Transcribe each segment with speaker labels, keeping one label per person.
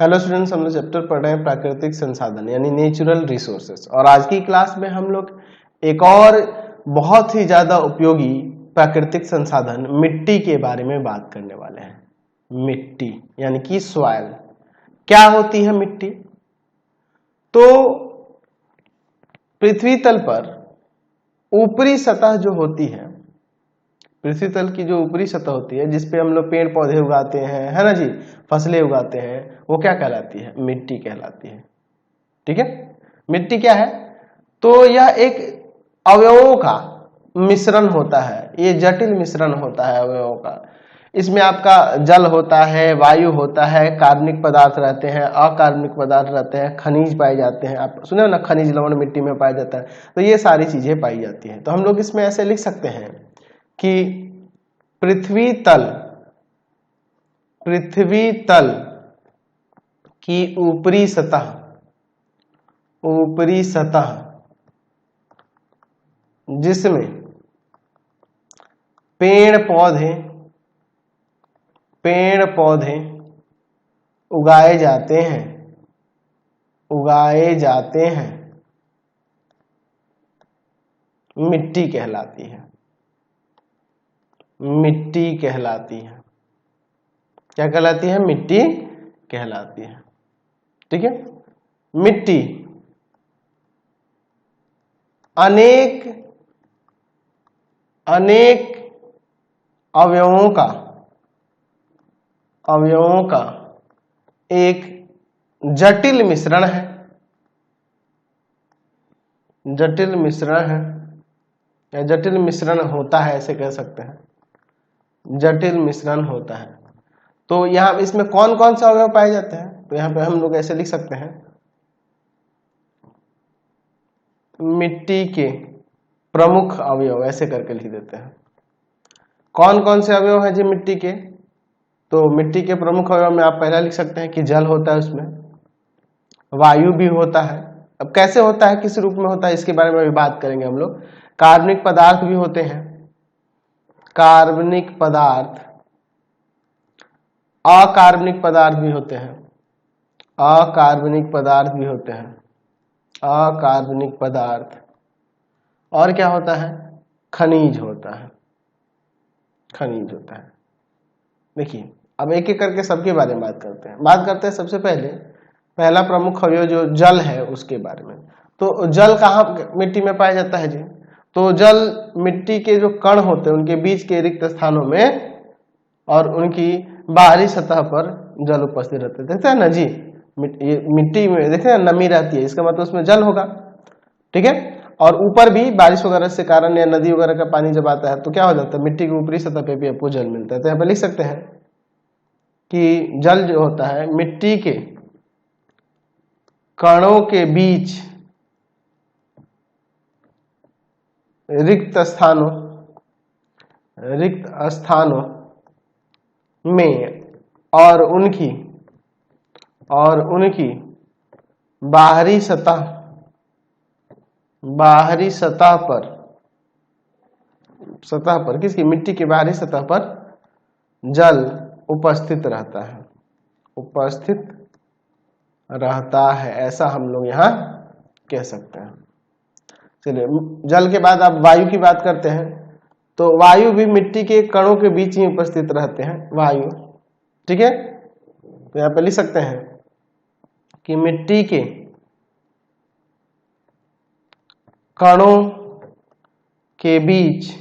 Speaker 1: Hello students, हम लोग chapter पढ़ रहे हैं प्राकृतिक संसाधन यानी नेचुरल रिसोर्सेस। और आज की क्लास में हम लोग एक और बहुत ही ज्यादा उपयोगी प्राकृतिक संसाधन मिट्टी के बारे में बात करने वाले हैं। मिट्टी यानी कि सॉइल। क्या होती है मिट्टी? तो पृथ्वी तल पर ऊपरी सतह जो होती है, पृथ्वी तल की जो ऊपरी सतह होती है जिसपे हम लोग पेड़ पौधे उगाते हैं, है ना जी, फसलें उगाते हैं, वो क्या कहलाती है? मिट्टी कहलाती है। ठीक है, मिट्टी क्या है? तो यह एक अवयवों का मिश्रण होता है। ये जटिल मिश्रण होता है अवयवों का। इसमें आपका जल होता है, वायु होता है, कार्बनिक पदार्थ रहते हैं, अकार्बनिक पदार्थ रहते हैं, खनिज पाए जाते हैं। आप सुने हो ना, खनिज लवण मिट्टी में पाया जाता है। तो ये सारी चीजें पाई जाती हैं। तो हम लोग इसमें ऐसे लिख सकते हैं कि पृथ्वी तल की ऊपरी सतह जिसमें पेड़ पौधे उगाए जाते हैं मिट्टी कहलाती है। क्या कहलाती है? मिट्टी कहलाती है। ठीक है, मिट्टी अनेक अवयवों का एक जटिल मिश्रण है। या जटिल मिश्रण होता है, ऐसे कह सकते हैं। जटिल मिश्रण होता है। तो यहाँ इसमें कौन कौन से अवयव पाए जाते हैं? तो यहाँ पे हम लोग ऐसे लिख सकते हैं, मिट्टी के प्रमुख अवयव, ऐसे करके लिख देते हैं। कौन कौन से अवयव हैं जी मिट्टी के? तो मिट्टी के प्रमुख अवयव में आप पहला लिख सकते हैं कि जल होता है, उसमें वायु भी होता है। अब कैसे होता है, किस रूप में होता है, इसके बारे में भी बात करेंगे हम लोग। कार्बनिक पदार्थ भी होते हैं, अकार्बनिक पदार्थ भी होते हैं, और क्या होता है? खनिज होता है। देखिए, अब एक एक करके सबके बारे में बात करते हैं। सबसे पहला प्रमुख अवयव जो जल है उसके बारे में। तो जल कहाँ मिट्टी में पाया जाता है जी? तो जल मिट्टी के जो कण होते हैं उनके बीच के रिक्त स्थानों में और उनकी बाहरी सतह पर जल उपस्थित रहते हैं। देखते हैं ना जी, ये मिट्टी में देखते हैं नमी रहती है, इसका मतलब उसमें जल होगा। ठीक है, और ऊपर भी बारिश वगैरह से कारण या नदी वगैरह का पानी जब आता है तो क्या हो जाता है? मिट्टी की ऊपरी सतह पे भी आपको जल मिलता है। तो यहाँ पे लिख सकते हैं कि जल जो होता है मिट्टी के कणों के बीच रिक्त स्थानों में और उनकी बाहरी सतह पर किसकी? मिट्टी की बाहरी सतह पर जल उपस्थित रहता है, ऐसा हम लोग यहाँ कह सकते हैं। चलिए, जल के बाद आप वायु की बात करते हैं। तो वायु भी मिट्टी के कणों के बीच ही उपस्थित रहते हैं, वायु। ठीक है, तो यहाँ पे लिख सकते हैं कि मिट्टी के कणों के बीच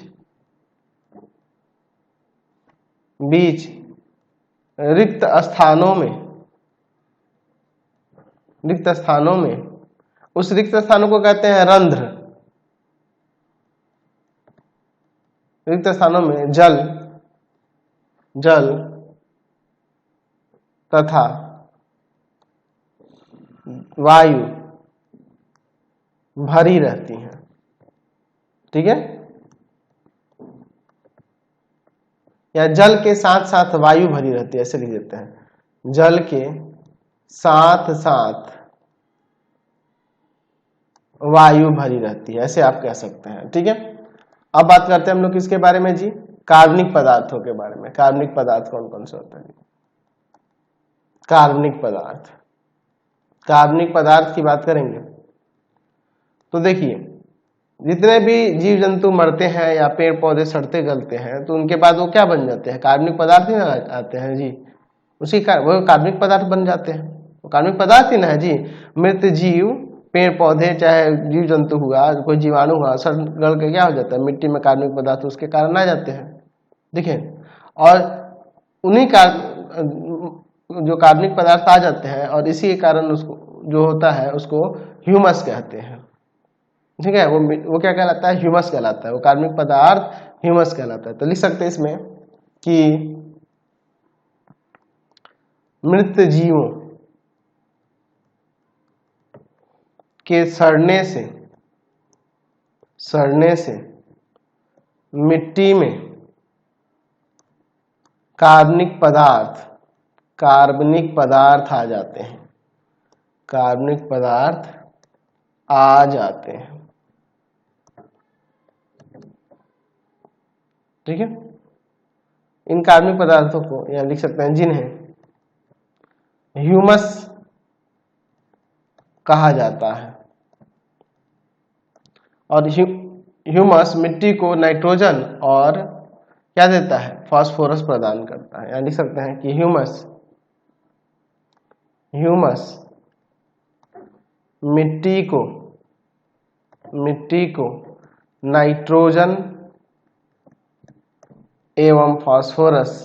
Speaker 1: रिक्त स्थानों में उस रिक्त स्थानों को कहते हैं रंध्र। रिक्त स्थानों में जल तथा वायु भरी रहती हैं। ठीक है, या जल के साथ साथ वायु भरी रहती है, ऐसे लिख देते हैं। जल के साथ साथ वायु भरी रहती है, ऐसे आप कह सकते हैं। ठीक है, अब बात करते हैं हम लोग किसके बारे में जी? कार्बनिक पदार्थों के बारे में। कार्बनिक पदार्थ कौन कौन से होते हैं? कार्बनिक पदार्थ। कार्बनिक पदार्थ की बात करेंगे तो देखिए, जितने भी जीव जंतु मरते हैं या पेड़ पौधे सड़ते गलते हैं तो उनके बाद वो क्या बन जाते हैं, कार्बनिक पदार्थ ही ना आते हैं जी। उसी का वो कार्बनिक पदार्थ बन जाते हैं, वो कार्बनिक पदार्थ ही ना है जी। मृत जीव, पेड़ पौधे चाहे जीव जंतु हुआ, कोई जीवाणु हुआ, सड़ गल के क्या हो जाता है, मिट्टी में कार्बनिक पदार्थ उसके कारण आ जाते हैं। देखिए, और उन्हीं का जो कार्बनिक पदार्थ आ जाते हैं और इसी के कारण उसको जो होता है उसको ह्यूमस कहते हैं। ठीक है, वो क्या कहलाता है, ह्यूमस कहलाता है। वो कार्बनिक पदार्थ ह्यूमस कहलाता है। तो लिख सकते हैं इसमें कि मृत जीवों के सड़ने से मिट्टी में कार्बनिक पदार्थ आ जाते हैं, कार्बनिक पदार्थ आ जाते हैं। ठीक है, इन कार्बनिक पदार्थों को यहां लिख सकते हैं जिन्हें ह्यूमस कहा जाता है। और ह्यूमस मिट्टी को नाइट्रोजन और क्या देता है, फास्फोरस प्रदान करता है। यहां लिख सकते हैं कि ह्यूमस मिट्टी को नाइट्रोजन एवं फास्फोरस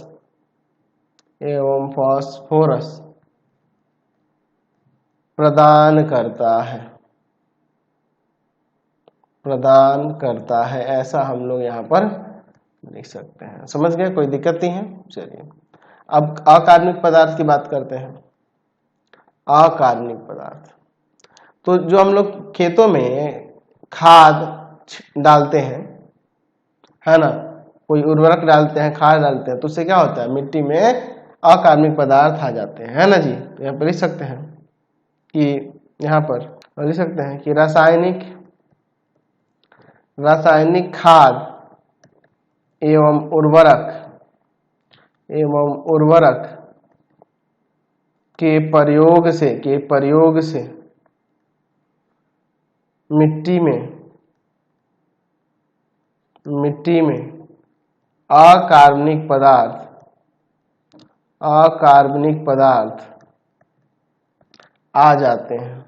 Speaker 1: प्रदान करता है, ऐसा हम लोग यहाँ पर लिख सकते हैं। समझ गए, कोई दिक्कत नहीं है। चलिए अब अकार्बनिक पदार्थ की बात करते हैं। अकार्बनिक पदार्थ तो जो हम लोग खेतों में खाद डालते हैं, है ना, कोई उर्वरक डालते हैं, खाद डालते हैं, तो उससे क्या होता है, मिट्टी में अकार्बनिक पदार्थ आ जाते हैं, है ना जी। तो यहाँ पर लिख सकते हैं कि यहाँ पर लिख सकते हैं कि रासायनिक खाद एवं उर्वरक के प्रयोग से मिट्टी में अकार्बनिक पदार्थ आ जाते हैं।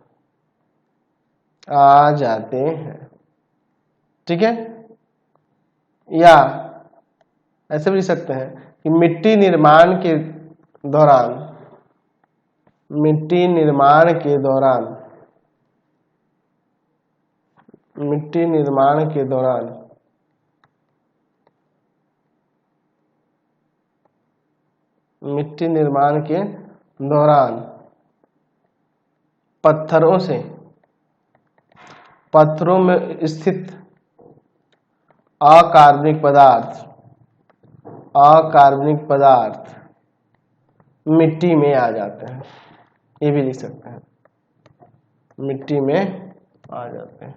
Speaker 1: ठीक है, या ऐसे भी लिख सकते हैं कि मिट्टी निर्माण के दौरान पत्थरों में स्थित अकार्बनिक पदार्थ मिट्टी में आ जाते हैं। ये भी लिख सकते हैं, मिट्टी में आ जाते हैं।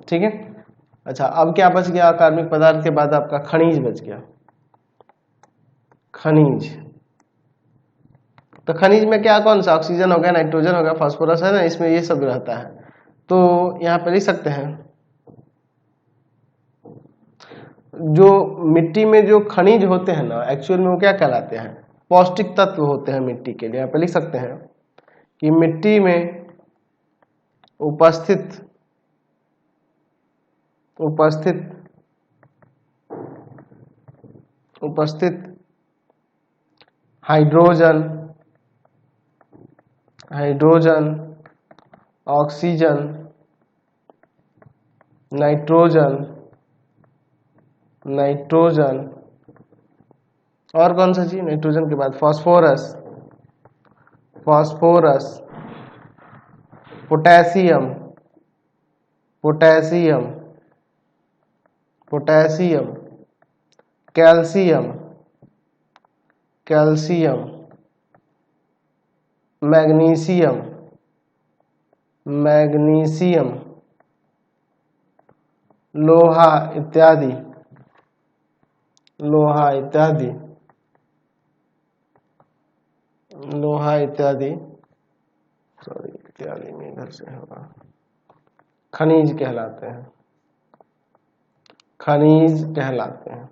Speaker 1: ठीक है, अच्छा अब क्या बच गया, अकार्बनिक पदार्थ के बाद आपका खनिज बच गया। तो खनिज में क्या, कौन सा, ऑक्सीजन हो गया, नाइट्रोजन हो गया, फास्फोरस है ना, इसमें ये सब रहता है। तो यहाँ पे लिख सकते हैं जो मिट्टी में जो खनिज होते हैं ना, एक्चुअल में वो क्या कहलाते हैं, पौष्टिक तत्व होते हैं मिट्टी के लिए। यहाँ पे लिख सकते हैं कि मिट्टी में उपस्थित हाइड्रोजन, ऑक्सीजन, नाइट्रोजन और कौन सा चीज, नाइट्रोजन के बाद फास्फोरस, पोटेशियम, कैल्शियम, मैग्नीशियम, लोहा इत्यादि लोहा इत्यादि, सॉरी इत्यादि में इधर से होगा, खनिज कहलाते हैं, खनिज कहलाते हैं।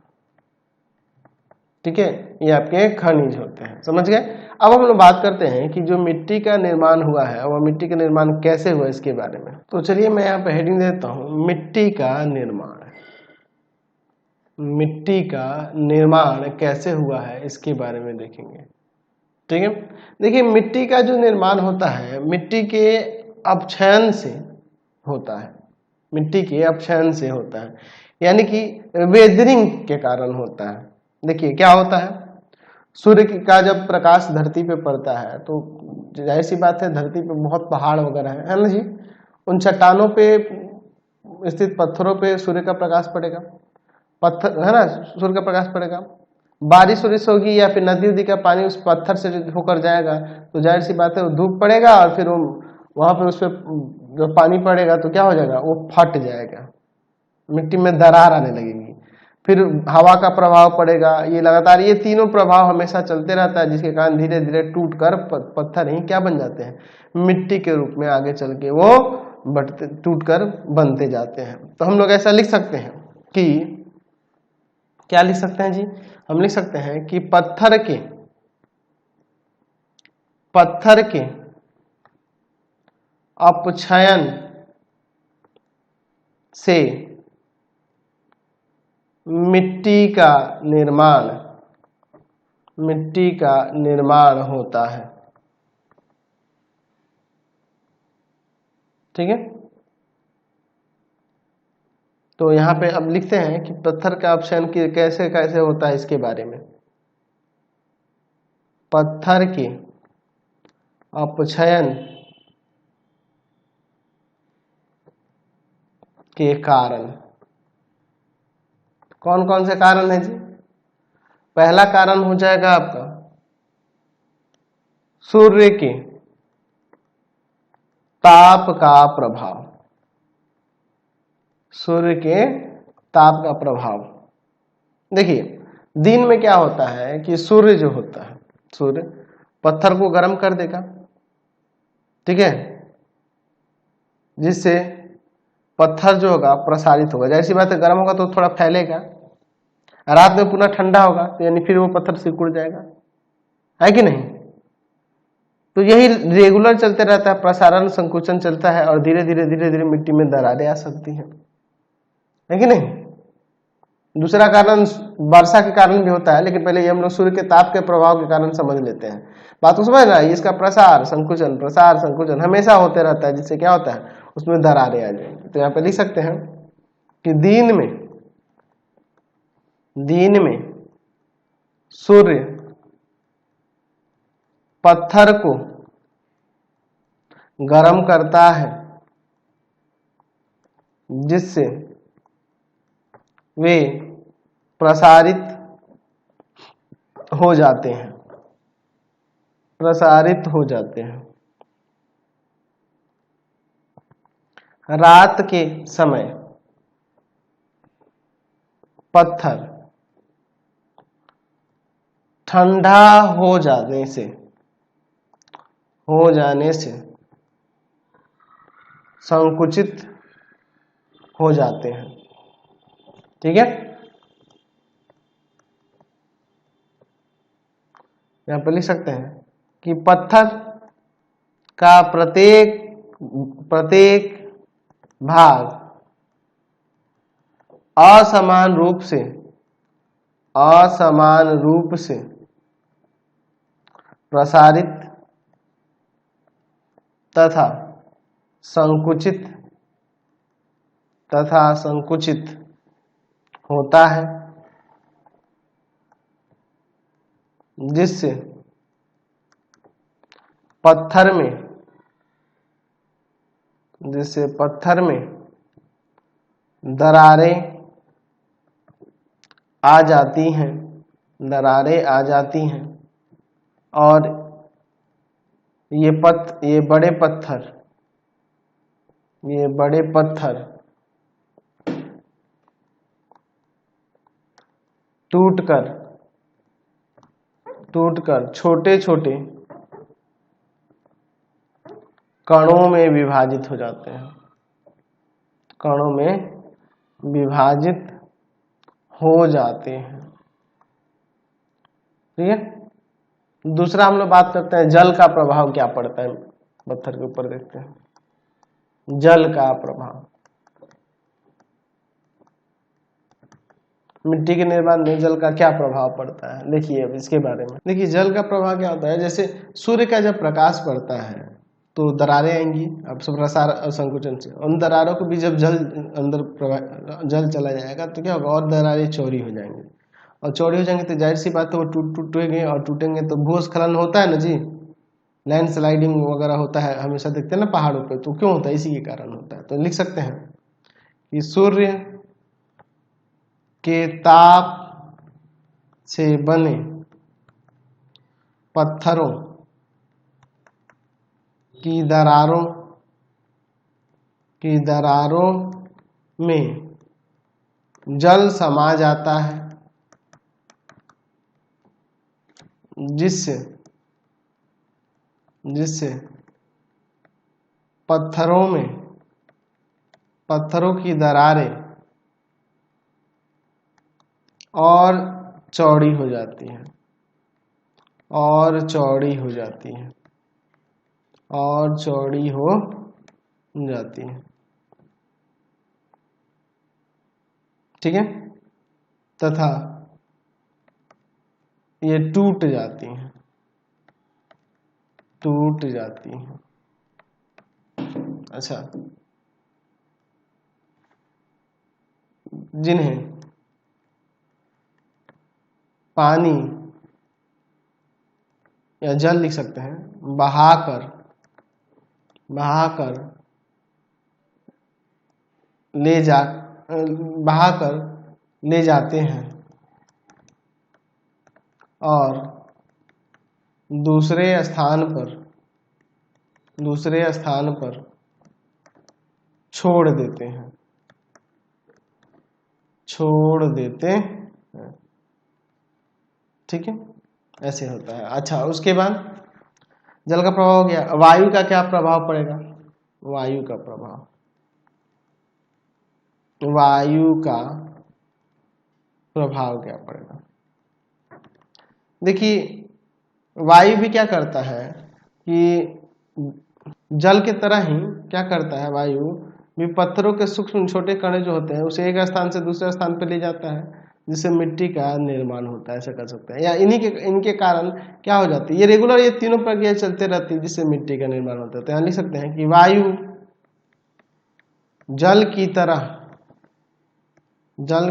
Speaker 1: ठीक है, ये आपके खनिज होते हैं, समझ गए। अब हम लोग बात करते हैं कि जो मिट्टी का निर्माण हुआ है वह मिट्टी का निर्माण कैसे हुआ इसके बारे में। तो चलिए मैं यहाँ पे हेडिंग देता हूँ, मिट्टी का निर्माण। मिट्टी का निर्माण कैसे हुआ है इसके बारे में देखेंगे। ठीक है, देखिए मिट्टी का जो निर्माण होता है मिट्टी के अपक्षयन से होता है, मिट्टी के अपक्षयन से होता है, यानी कि वेदरिंग के कारण होता है। देखिए क्या होता है, सूर्य का जब प्रकाश धरती पे पड़ता है तो जाहिर सी बात है धरती पे बहुत पहाड़ वगैरह है ना जी, उन चट्टानों पे स्थित पत्थरों पे सूर्य का प्रकाश पड़ेगा, पत्थर है ना, सूर्य का प्रकाश पड़ेगा, बारिश वारिश होगी या फिर नदी उदी का पानी उस पत्थर से होकर जाएगा तो जाहिर सी बात है वो धूप पड़ेगा और फिर वहां पर उस पर जब पानी पड़ेगा तो क्या हो जाएगा, वो फट जाएगा, मिट्टी में दरार आने लगेगी, फिर हवा का प्रभाव पड़ेगा, ये लगातार ये तीनों प्रभाव हमेशा चलते रहता है, जिसके कारण धीरे धीरे टूट कर पत्थर ही क्या बन जाते हैं, मिट्टी के रूप में आगे चल के वो बढ़ते टूट कर बनते जाते हैं। तो हम लोग ऐसा लिख सकते हैं कि क्या लिख सकते हैं जी, हम लिख सकते हैं कि पत्थर के अपक्षयन से मिट्टी का निर्माण होता है। ठीक है, तो यहां पे अब लिखते हैं कि पत्थर का अपक्षयन कैसे कैसे होता है इसके बारे में। पत्थर के अपक्षयन के कारण, कौन कौन से कारण है जी, पहला कारण हो जाएगा आपका सूर्य के ताप का प्रभाव, सूर्य के ताप का प्रभाव। देखिए दिन में क्या होता है कि सूर्य जो होता है, सूर्य पत्थर को गर्म कर देगा, ठीक है, जिससे पत्थर जो होगा प्रसारित होगा, जैसी बात है गर्म होगा तो थोड़ा फैलेगा, रात में पुनः ठंडा होगा तो यानी फिर वो पत्थर सिकुड़ जाएगा, है कि नहीं। तो यही रेगुलर चलते रहता है, प्रसारण संकुचन चलता है और धीरे धीरे मिट्टी में दरारें आ सकती हैं, है कि नहीं। दूसरा कारण वर्षा के कारण भी होता है, लेकिन पहले ये हम लोग सूर्य के ताप के प्रभाव के कारण समझ लेते हैं। बात को समझ रहा है, इसका प्रसार संकुचन हमेशा होते रहता है, जिससे क्या होता है उसमें दरारें आ जाएंगी। तो यहाँ पे लिख सकते हैं कि दिन में सूर्य पत्थर को गर्म करता है, जिससे वे प्रसारित हो जाते हैं, रात के समय पत्थर ठंडा हो जाने से संकुचित हो जाते हैं। ठीक है, यहां पर लिख सकते हैं कि पत्थर का प्रत्येक भाग असमान रूप से प्रसारित तथा संकुचित होता है, जिससे पत्थर में दरारें आ जाती हैं और ये बड़े पत्थर टूटकर छोटे छोटे कणों में विभाजित हो जाते हैं, कणों में विभाजित हो जाते हैं। ठीक है। दूसरा हम लोग बात करते हैं जल का प्रभाव क्या पड़ता है। पत्थर के ऊपर देखते हैं जल का प्रभाव। मिट्टी के निर्माण में जल का क्या प्रभाव पड़ता है, देखिए अब इसके बारे में। देखिए जल का प्रभाव क्या होता है, जैसे सूर्य का जब प्रकाश पड़ता है तो दरारें आएंगी, अब प्रसार और संकुचन से उन दरारों को भी जब जल अंदर जल चला जाएगा तो क्या होगा, और दरारें चौड़ी हो जाएंगी, और चौड़ी हो जाएंगे तो जाहिर सी बात है वो टूटेंगे, और टूटेंगे तो भूस्खलन होता है ना जी, लैंड स्लाइडिंग वगैरह होता है, हमेशा देखते हैं ना पहाड़ों पे, तो क्यों होता है, इसी के कारण होता है। तो लिख सकते हैं कि सूर्य के ताप से बने पत्थरों की दरारों में जल समा जाता है, जिससे पत्थरों की दरारें और चौड़ी हो जाती हैं, और चौड़ी हो जाती हैं। ठीक है, तथा ये टूट जाती हैं। अच्छा, जिन्हें पानी या जल लिख सकते हैं, बहाकर ले जाते हैं और दूसरे स्थान पर छोड़ देते हैं। ठीक है, ऐसे होता है। अच्छा, उसके बाद जल का प्रभाव हो गया। वायु का क्या प्रभाव पड़ेगा, वायु का प्रभाव क्या पड़ेगा। देखिए वायु भी क्या करता है कि जल के तरह ही क्या करता है, वायु भी पत्थरों के सूक्ष्म छोटे कण जो होते हैं उसे एक स्थान से दूसरे स्थान पर ले जाता है, जिससे मिट्टी का निर्माण होता है, ऐसा कर सकते हैं। या इनके कारण क्या हो जाती है, ये रेगुलर ये तीनों प्रक्रिया चलते रहती है जिससे मिट्टी का निर्माण होता है। तो यहाँ लिख सकते हैं कि वायु जल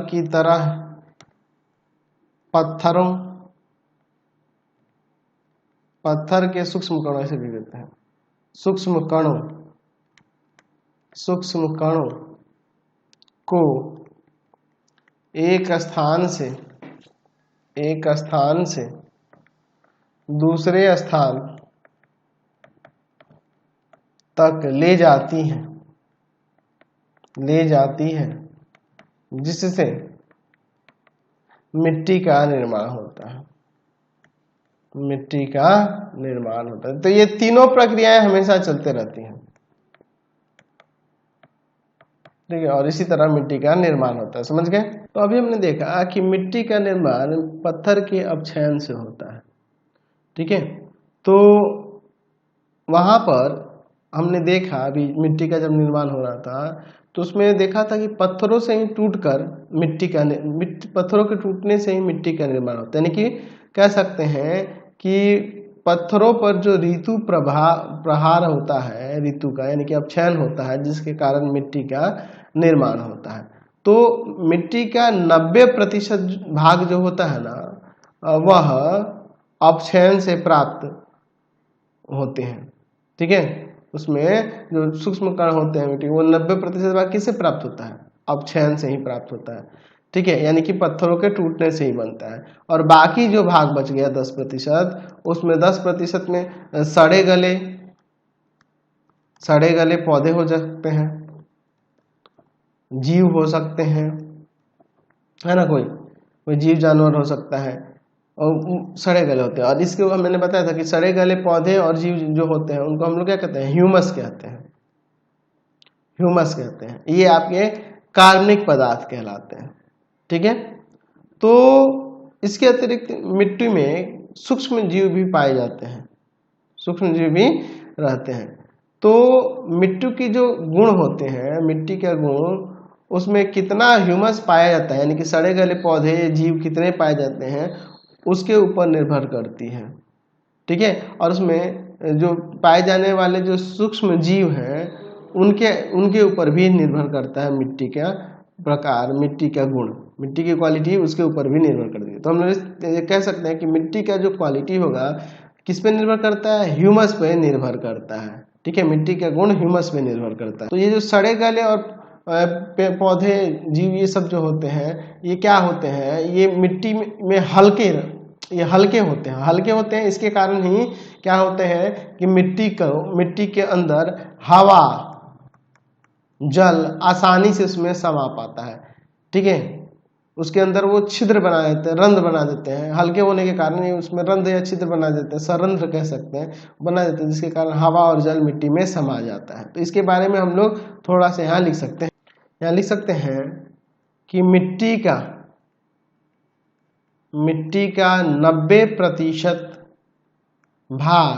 Speaker 1: की तरह पत्थर के सूक्ष्म कणों, ऐसे भी देते हैं, सूक्ष्म कणों को एक स्थान से दूसरे स्थान तक ले जाती हैं, जिससे मिट्टी का निर्माण होता है। तो ये तीनों प्रक्रियाएं हमेशा चलते रहती हैं। ठीक है, और इसी तरह मिट्टी का निर्माण होता है, समझ गए। तो अभी हमने देखा कि मिट्टी का निर्माण पत्थर के अपक्षयन से होता है। ठीक है, तो वहां पर हमने देखा अभी मिट्टी का जब निर्माण हो रहा था तो उसमें देखा था कि पत्थरों से ही टूटकर पत्थरों के टूटने से ही मिट्टी का निर्माण होता है। यानी कि कह सकते हैं कि पत्थरों पर जो ऋतु प्रहार होता है, ऋतु का यानी कि अपक्षयन होता है, जिसके कारण मिट्टी का निर्माण होता है। तो मिट्टी का 90% भाग जो होता है ना, वह अपक्षयन से प्राप्त होते हैं। ठीक है, उसमें जो सूक्ष्म कण होते हैं मिट्टी, वो 90% भाग किससे प्राप्त होता है, अपक्षयन से ही प्राप्त होता है। ठीक है, यानी कि पत्थरों के टूटने से ही बनता है। और बाकी जो भाग बच गया 10%, उसमें 10% में सड़े गले पौधे हो सकते हैं, जीव हो सकते हैं, है ना, कोई जीव जानवर हो सकता है, और सड़े गले होते हैं। और इसके ऊपर मैंने बताया था कि सड़े गले पौधे और जीव जो होते हैं उनको हम लोग क्या कहते हैं, ह्यूमस कहते हैं, ह्यूमस कहते हैं। ये आपके कार्बनिक पदार्थ कहलाते हैं। ठीक है, तो इसके अतिरिक्त मिट्टी में सूक्ष्म जीव भी पाए जाते हैं, सूक्ष्म जीव भी रहते हैं। तो मिट्टी की जो गुण होते हैं, मिट्टी का गुण, उसमें कितना ह्यूमस पाया जाता है, यानी कि सड़े गले पौधे जीव कितने पाए जाते हैं, उसके ऊपर निर्भर करती है। ठीक है, और उसमें जो पाए जाने वाले जो सूक्ष्म जीव हैं उनके ऊपर भी निर्भर करता है मिट्टी का प्रकार, मिट्टी का गुण, मिट्टी की क्वालिटी उसके ऊपर भी निर्भर करती है। तो हम लोग कह सकते हैं कि मिट्टी का जो क्वालिटी होगा किस पे निर्भर करता है, ह्यूमस पे निर्भर करता है। ठीक है, मिट्टी का गुण ह्यूमस पे निर्भर करता है। तो ये जो सड़े गले और पौधे जीव ये सब जो होते हैं, ये क्या होते हैं, ये मिट्टी में ये हल्के होते हैं, हल्के होते हैं। इसके कारण ही क्या होते हैं कि मिट्टी के अंदर हवा जल आसानी से उसमें समा पाता है। ठीक है, उसके अंदर वो छिद्र बना देते हैं, रंध्र बना देते हैं, हल्के होने के कारण ये उसमें रंध्र या छिद्र बना देते हैं, सरंध्र कह सकते हैं, बना देते हैं, जिसके कारण हवा और जल मिट्टी में समा जाता है। तो इसके बारे में हम लोग थोड़ा सा यहाँ लिख सकते हैं, यहाँ लिख सकते हैं कि मिट्टी का 90% भाग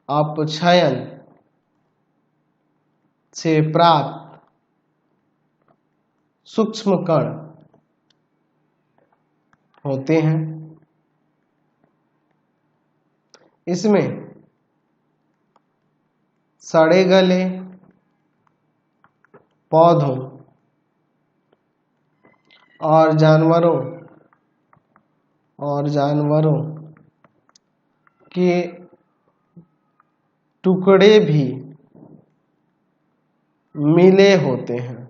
Speaker 1: अपक्षयन से प्राप्त सूक्ष्म कण होते हैं। इसमें सड़े गले पौधों और जानवरों के टुकड़े भी मिले होते हैं,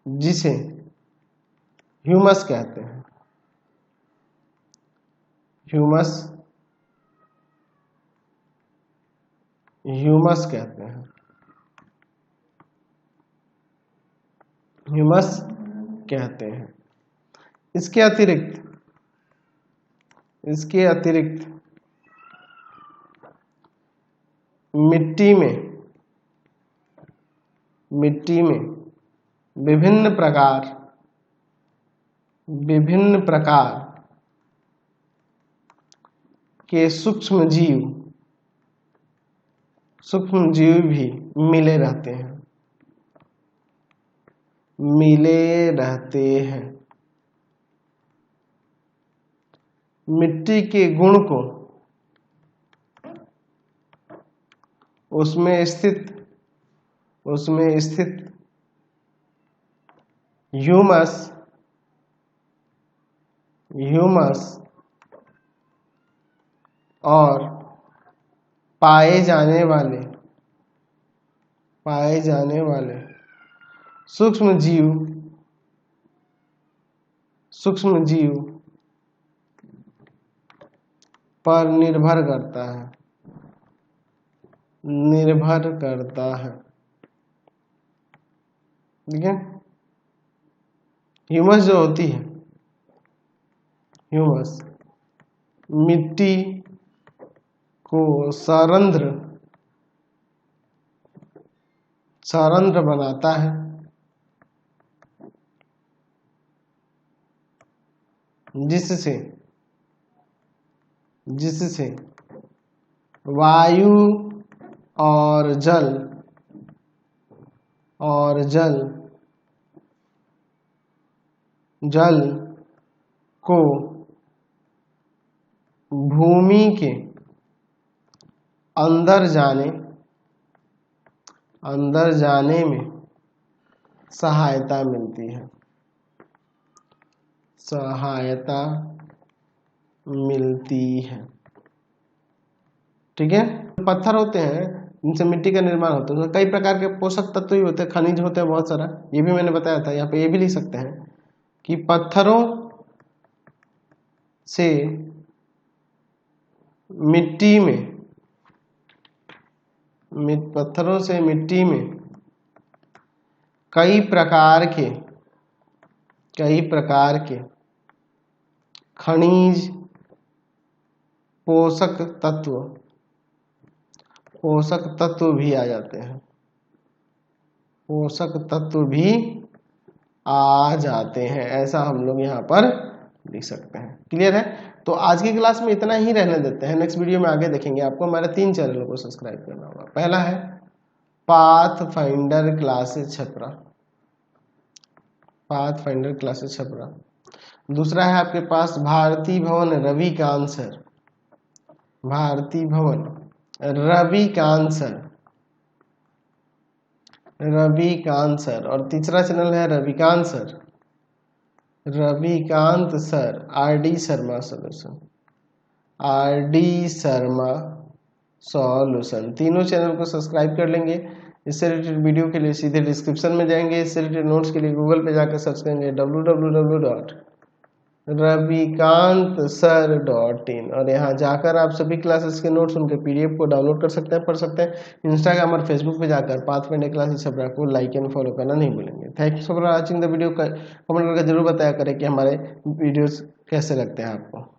Speaker 1: जिसे ह्यूमस कहते हैं। ह्यूमस कहते हैं, ह्यूमस कहते हैं। इसके अतिरिक्त मिट्टी में विभिन्न प्रकार के सूक्ष्म जीव भी मिले रहते हैं। मिट्टी के गुण को उसमें स्थित ह्यूमस और पाए जाने वाले सूक्ष्म जीव पर निर्भर करता है। ठीक है, ह्यूमस जो होती है, ह्यूमस मिट्टी को सरंध्र बनाता है, जिससे वायु और जल को भूमि के अंदर जाने में सहायता मिलती है। ठीक है, पत्थर होते हैं जिनसे मिट्टी का निर्माण होता है, तो कई प्रकार के पोषक तत्व ही होते हैं, खनिज होते हैं बहुत सारा, ये भी मैंने बताया था। यहाँ पे ये भी लिख सकते हैं कि पत्थरों से मिट्टी में कई प्रकार के कई प्रकार के खनिज पोषक तत्व भी आ जाते हैं, पोषक तत्व भी आ जाते हैं, ऐसा हम लोग यहाँ पर लिख सकते हैं। क्लियर है? तो आज की क्लास में इतना ही रहने देते हैं, नेक्स्ट वीडियो में आगे देखेंगे। आपको हमारे 3 चैनलों को सब्सक्राइब करना होगा। पहला है pathfinder classes Chhapra, pathfinder classes Chhapra. दूसरा है आपके पास भारती भवन रविकांत सर, भारती भवन रविकांत सर, रविकांत सर। और तीसरा चैनल है Ravikant sir, Ravikant sir RD Sharma solution, RD Sharma solution. तीनों चैनल को सब्सक्राइब कर लेंगे। इससे रिलेटेड वीडियो के लिए सीधे डिस्क्रिप्शन में जाएंगे, इससे रिलेटेड नोट्स के लिए गूगल पे जाकर सर्च करेंगे www.ravikantsir.in और यहाँ जाकर आप सभी क्लासेस के नोट्स उनके पीडीएफ को डाउनलोड कर सकते हैं, पढ़ सकते हैं। इंस्टाग्राम और फेसबुक पे जाकर पाथफाइंडर क्लासेस छपरा को लाइक एंड फॉलो करना नहीं भूलेंगे। Thanks for watching the video. Comment करके जरूर बताया करें कि हमारे वीडियोस कैसे लगते हैं आपको।